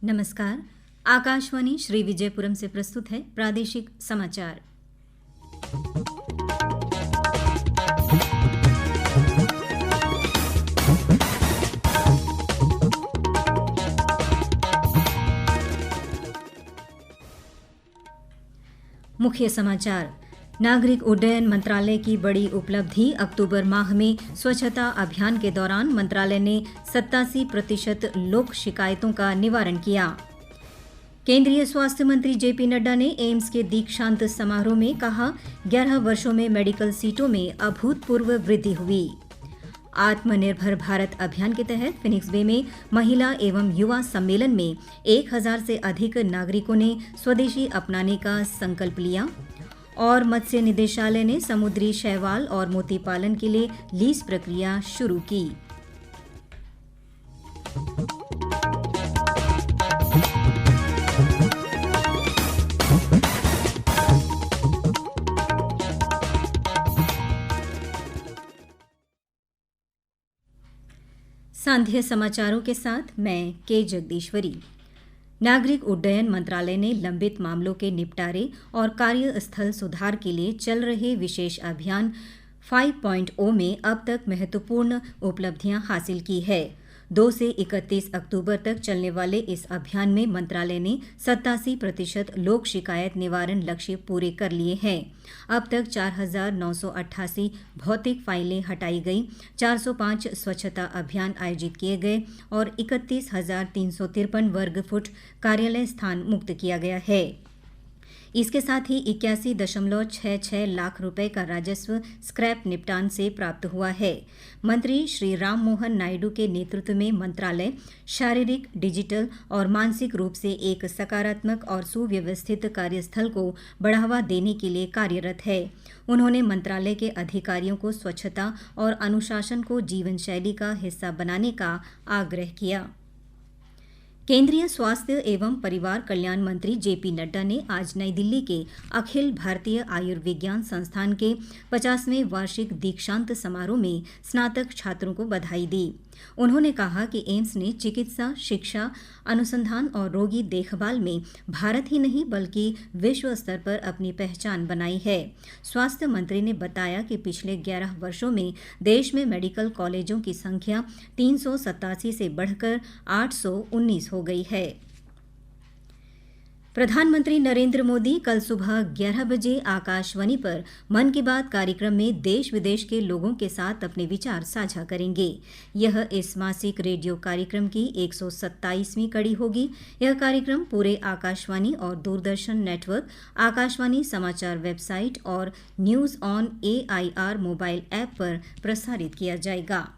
नमस्कार। आकाशवाणी श्री विजयपुरम से प्रस्तुत है प्रादेशिक समाचार। मुख्य समाचार। नागरिक उड्डयन मंत्रालय की बड़ी उपलब्धि। अक्टूबर माह में स्वच्छता अभियान के दौरान मंत्रालय ने 87% लोक शिकायतों का निवारण किया। केंद्रीय स्वास्थ्य मंत्री जेपी नड्डा ने एम्स के दीक्षांत समारोह में कहा, 11 वर्षों में मेडिकल सीटों में अभूतपूर्व वृद्धि हुई। आत्मनिर्भर भारत अभियान के तहत फिनिक्स बे में महिला एवं युवा सम्मेलन में 1000 से अधिक नागरिकों ने स्वदेशी अपनाने का संकल्प लिया। और मत्स्य निदेशालय ने समुद्री शैवाल और मोती पालन के लिए लीज प्रक्रिया शुरू की। सांध्य समाचारों के साथ मैं के जगदीश्वरी। नागरिक उड्डयन मंत्रालय ने लंबित मामलों के निपटारे और कार्यस्थल सुधार के लिए चल रहे विशेष अभियान 5.0 में अब तक महत्वपूर्ण उपलब्धियां हासिल की है। 2 से 31 अक्टूबर तक चलने वाले इस अभियान में मंत्रालय ने 87% लोक शिकायत निवारण लक्ष्य पूरे कर लिए हैं। अब तक 4988 भौतिक फाइलें हटाई गई, 405 स्वच्छता अभियान आयोजित किए गए और 31,353 वर्ग फुट कार्यालय स्थान मुक्त किया गया है। इसके साथ ही 81.66 लाख रुपए का राजस्व स्क्रैप निपटान से प्राप्त हुआ है। मंत्री श्री राम मोहन नायडू के नेतृत्व में मंत्रालय शारीरिक, डिजिटल और मानसिक रूप से एक सकारात्मक और सुव्यवस्थित कार्यस्थल को बढ़ावा देने के लिए कार्यरत है। उन्होंने मंत्रालय के अधिकारियों को स्वच्छता और अनुशासन को जीवन शैली का हिस्सा बनाने का आग्रह किया। केंद्रीय स्वास्थ्य एवं परिवार कल्याण मंत्री जेपी नड्डा ने आज नई दिल्ली के अखिल भारतीय आयुर्विज्ञान संस्थान के 50वें वार्षिक दीक्षांत समारोह में स्नातक छात्रों को बधाई दी। उन्होंने कहा कि एम्स ने चिकित्सा, शिक्षा, अनुसंधान और रोगी देखभाल में भारत ही नहीं बल्कि विश्व स्तर पर अपनी पहचान बनाई है। स्वास्थ्य मंत्री ने बताया कि पिछले 11 वर्षों में देश में मेडिकल कॉलेजों की संख्या 387 से बढ़कर 819 हो गई है। प्रधानमंत्री नरेंद्र मोदी कल सुबह 11 बजे आकाशवाणी पर मन की बात कार्यक्रम में देश विदेश के लोगों के साथ अपने विचार साझा करेंगे। यह इस मासिक रेडियो कार्यक्रम की 127वीं कड़ी होगी। यह कार्यक्रम पूरे आकाशवाणी और दूरदर्शन नेटवर्क, आकाशवाणी समाचार वेबसाइट और news on AIR mobile app पर प्रसारित किया जाएगा।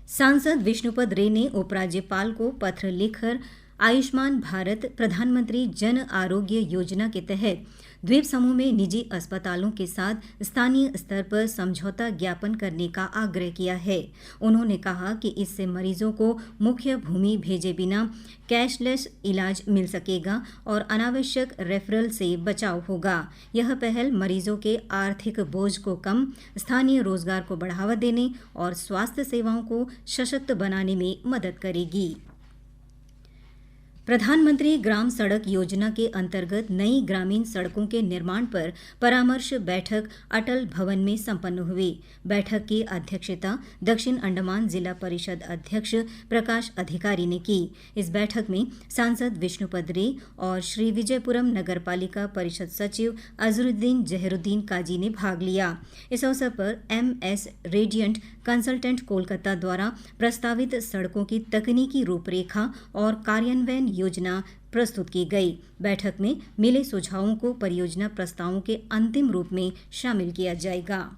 सांसद विष्णुपद रे ने उपराज्यपाल को पत्र लिखकर आयुष्मान भारत प्रधानमंत्री जन आरोग्य योजना के तहत द्वीप समूह में निजी अस्पतालों के साथ स्थानीय स्तर पर समझौता ज्ञापन करने का आग्रह किया है। उन्होंने कहा कि इससे मरीजों को मुख्य भूमि भेजे बिना कैशलेस इलाज मिल सकेगा और अनावश्यक रेफरल से बचाव होगा। यह पहल मरीजों के आर्थिक बोझ को कम, स्थानीय रोजगार को बढ़ावा देने और स्वास्थ्य सेवाओं को सशक्त बनाने में मदद करेगी। प्रधानमंत्री ग्राम सड़क योजना के अंतर्गत नई ग्रामीण सड़कों के निर्माण पर परामर्श बैठक अटल भवन में संपन्न हुई। बैठक की अध्यक्षता दक्षिण अंडमान जिला परिषद अध्यक्ष प्रकाश अधिकारी ने की। इस बैठक में सांसद विष्णुपद रे और श्री विजयपुरम नगरपालिका परिषद सचिव अजरुद्दीन जहरुद्दीन काजी ने भाग लिया। इस अवसर पर MS रेडियंट कंसल्टेंट कोलकाता द्वारा प्रस्तावित सड़कों की तकनीकी रूपरेखा और कार्यान्वयन योजना प्रस्तुत की गई। बैठक में मिले सुझावों को परियोजना प्रस्तावों के अंतिम रूप में शामिल किया जाएगा।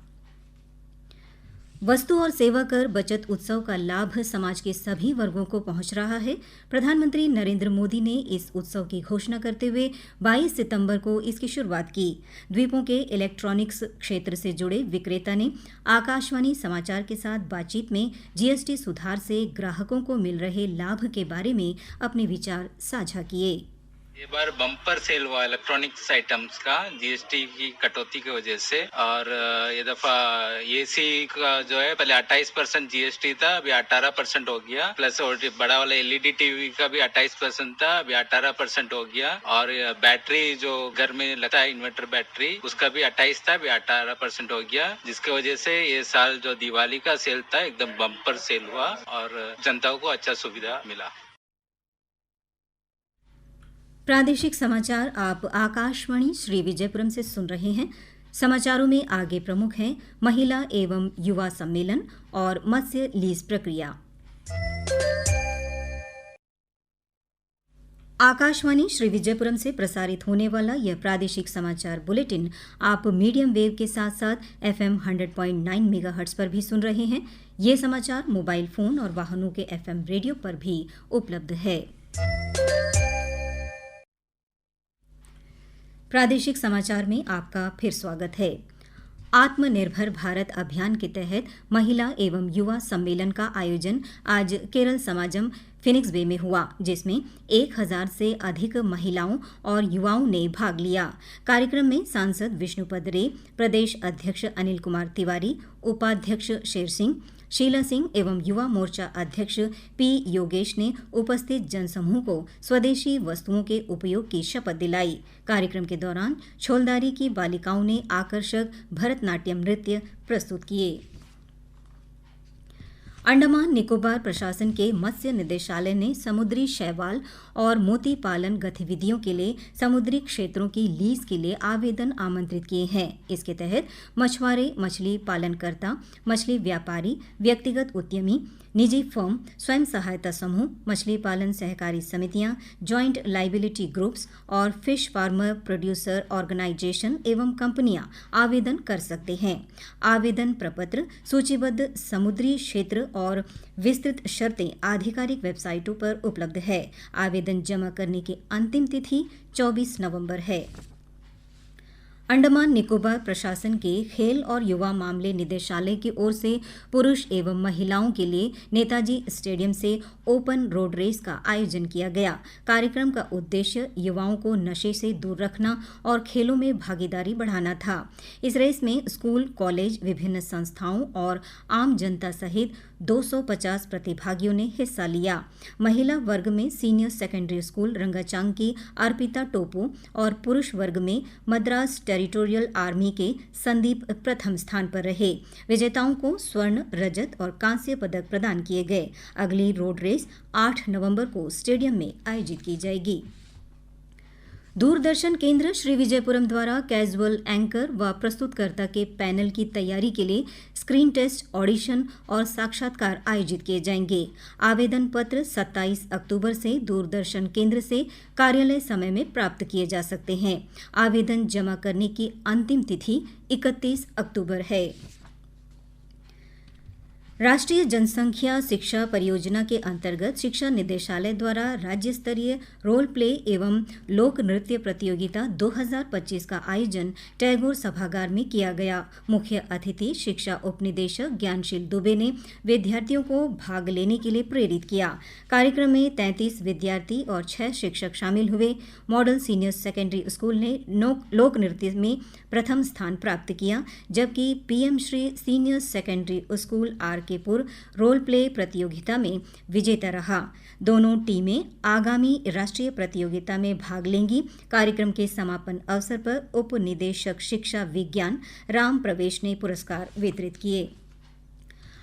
वस्तु और सेवा कर बचत उत्सव का लाभ समाज के सभी वर्गों को पहुंच रहा है। प्रधानमंत्री नरेंद्र मोदी ने इस उत्सव की घोषणा करते हुए 22 सितंबर को इसकी शुरुआत की। द्वीपों के इलेक्ट्रॉनिक्स क्षेत्र से जुड़े विक्रेता ने आकाशवाणी समाचार के साथ बातचीत में GST सुधार से ग्राहकों को मिल रहे लाभ के बारे में अपने विचार साझा किए। ये बार बम्पर सेल हुआ इलेक्ट्रॉनिक्स आइटम्स का जीएसटी की कटौती की वजह से, और ये दफा एसी का जो है पहले 28% जीएसटी था, अभी 18% हो गया। प्लस और बड़ा वाला एलईडी टीवी का भी 28% था, अभी 18% हो गया। और बैटरी जो घर में लगता है इन्वर्टर बैटरी, उसका भी 28 था, अभी 18% हो गया। जिसकी वजह से ये साल जो दिवाली का सेल था एकदम बम्पर सेल हुआ और जनता को अच्छा सुविधा मिला। प्रादेशिक समाचार आप आकाशवाणी श्री विजयपुरम से सुन रहे हैं। समाचारों में आगे प्रमुख हैं महिला एवं युवा सम्मेलन और मत्स्य लीज प्रक्रिया। आकाशवाणी श्री विजयपुरम से प्रसारित होने वाला यह प्रादेशिक समाचार बुलेटिन आप मीडियम वेव के साथ साथ FM 100.9 मेगाहर्ट्ज पर भी सुन रहे हैं। ये समाचार मोबाइल फोन और वाहनों के FM रेडियो पर भी उपलब्ध है। प्रादेशिक समाचार में आपका फिर स्वागत है। आत्मनिर्भर भारत अभियान के तहत महिला एवं युवा सम्मेलन का आयोजन आज केरल समाजम फिनिक्स बे में हुआ, जिसमें 1000 से अधिक महिलाओं और युवाओं ने भाग लिया। कार्यक्रम में सांसद विष्णुपद रे, प्रदेश अध्यक्ष अनिल कुमार तिवारी, उपाध्यक्ष शेर सिंह, शीला सिंह एवं युवा मोर्चा अध्यक्ष पी योगेश ने उपस्थित जनसमूह को स्वदेशी वस्तुओं के उपयोग की शपथ दिलाई। कार्यक्रम के दौरान छोलदारी की बालिकाओं ने आकर्षक भरतनाट्यम नृत्य प्रस्तुत किए। अंडमान निकोबार प्रशासन के मत्स्य निदेशालय ने समुद्री शैवाल और मोती पालन गतिविधियों के लिए समुद्री क्षेत्रों की लीज के लिए आवेदन आमंत्रित किए हैं। इसके तहत मछुआरे, मछली पालनकर्ता, मछली व्यापारी, व्यक्तिगत उद्यमी, निजी फर्म, स्वयं सहायता समूह, मछली पालन सहकारी समितियां, ज्वाइंट लाइबिलिटी ग्रुप्स और फिश फार्मर प्रोड्यूसर ऑर्गेनाइजेशन एवं कंपनियां आवेदन कर सकते हैं। आवेदन प्रपत्र सूचीबद्ध समुद्री क्षेत्र और विस्तृत शर्तें आधिकारिक वेबसाइटों पर उपलब्ध है। आवेदन जमा करने की अंतिम तिथि 24 नवंबर है। अंडमान निकोबार प्रशासन के खेल और युवा मामले निदेशालय की ओर से पुरुष एवं महिलाओं के लिए नेताजी स्टेडियम से ओपन रोड रेस का आयोजन किया गया। कार्यक्रम का उद्देश्य युवाओं को नशे से दूर रखना और खेलों में भागीदारी बढ़ाना था। इस रेस में स्कूल, कॉलेज, विभिन्न संस्थाओं और आम जनता सहित 250 प्रतिभागियों ने हिस्सा लिया। महिला वर्ग में सीनियर सेकेंडरी स्कूल रंगाचांग की अर्पिता टोपू और पुरुष वर्ग में मद्रास टेरिटोरियल आर्मी के संदीप प्रथम स्थान पर रहे। विजेताओं को स्वर्ण, रजत और कांस्य पदक प्रदान किए गए। अगली रोड रेस 8 नवंबर को स्टेडियम में आयोजित की जाएगी। दूरदर्शन केंद्र श्री विजयपुरम द्वारा कैजुअल एंकर व प्रस्तुतकर्ता के पैनल की तैयारी के लिए स्क्रीन टेस्ट, ऑडिशन और साक्षात्कार आयोजित किए जाएंगे। आवेदन पत्र 27 अक्टूबर से दूरदर्शन केंद्र से कार्यालय समय में प्राप्त किए जा सकते हैं। आवेदन जमा करने की अंतिम तिथि 31 अक्टूबर है। राष्ट्रीय जनसंख्या शिक्षा परियोजना के अंतर्गत शिक्षा निदेशालय द्वारा राज्य स्तरीय रोल प्ले एवं लोक नृत्य प्रतियोगिता 2025 का आयोजन टैगोर सभागार में किया गया। मुख्य अतिथि शिक्षा उपनिदेशक ज्ञानशील दुबे ने विद्यार्थियों को भाग लेने के लिए प्रेरित किया। कार्यक्रम में 33 विद्यार्थी और 6 शिक्षक शामिल हुए। मॉडल सीनियर सेकेंडरी स्कूल ने लोक नृत्य में प्रथम स्थान प्राप्त किया, जबकि PM Shri senior secondary school आरकेपुर रोल प्ले प्रतियोगिता में विजेता रहा। दोनों टीमें आगामी राष्ट्रीय प्रतियोगिता में भाग लेंगी। कार्यक्रम के समापन अवसर पर उप निदेशक शिक्षा विज्ञान राम प्रवेश ने पुरस्कार वितरित किए।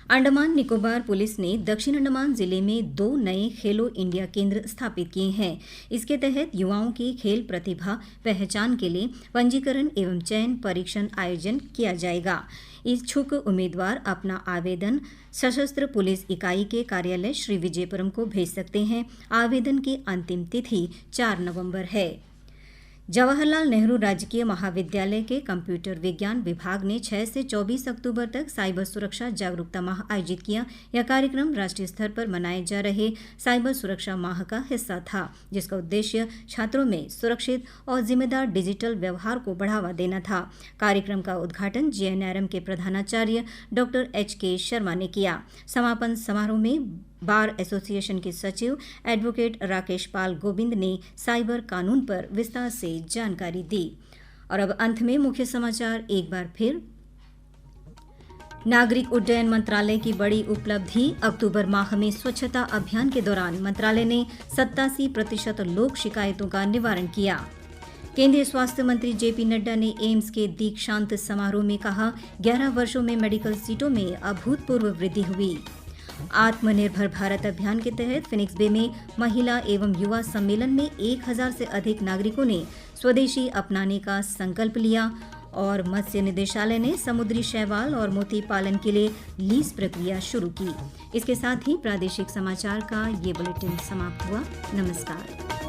अंडमान निकोबार पुलिस ने दक्षिण अंडमान जिले में 2 नए खेलो इंडिया केंद्र स्थापित किए हैं। इसके तहत युवाओं की खेल प्रतिभा पहचान के लिए पंजीकरण एवं चयन परीक्षण आयोजन किया जाएगा। इच्छुक उम्मीदवार अपना आवेदन सशस्त्र पुलिस इकाई के कार्यालय श्री विजयपुरम को भेज सकते हैं। आवेदन की अंतिम तिथि 4 नवंबर है। जवाहरलाल नेहरू राजकीय महाविद्यालय के कंप्यूटर विज्ञान विभाग ने 6 से 24 अक्टूबर तक साइबर सुरक्षा जागरूकता माह आयोजित किया। यह कार्यक्रम राष्ट्रीय स्तर पर मनाए जा रहे साइबर सुरक्षा माह का हिस्सा था, जिसका उद्देश्य छात्रों में सुरक्षित और जिम्मेदार डिजिटल व्यवहार को बढ़ावा देना था। कार्यक्रम का उद्घाटन जेएनआरएम के प्रधानाचार्य डॉक्टर HK शर्मा ने किया। समापन समारोह में बार एसोसिएशन के सचिव एडवोकेट राकेश पाल गोविंद ने साइबर कानून पर विस्तार से जानकारी दी। और अब अंत में मुख्य समाचार एक बार फिर। नागरिक उड्डयन मंत्रालय की बड़ी उपलब्धि, अक्टूबर माह में स्वच्छता अभियान के दौरान मंत्रालय ने 87% लोक शिकायतों का निवारण किया। केंद्रीय स्वास्थ्य मंत्री जेपी नड्डा ने एम्स के दीक्षांत समारोह में कहा, 11 वर्षों में मेडिकल सीटों में अभूतपूर्व वृद्धि हुई। आत्मनिर्भर भारत अभियान के तहत फिनिक्स बे में महिला एवं युवा सम्मेलन में 1000 से अधिक नागरिकों ने स्वदेशी अपनाने का संकल्प लिया। और मत्स्य निदेशालय ने समुद्री शैवाल और मोती पालन के लिए लीज प्रक्रिया शुरू की। इसके साथ ही प्रादेशिक समाचार का ये बुलेटिन समाप्त हुआ। नमस्कार।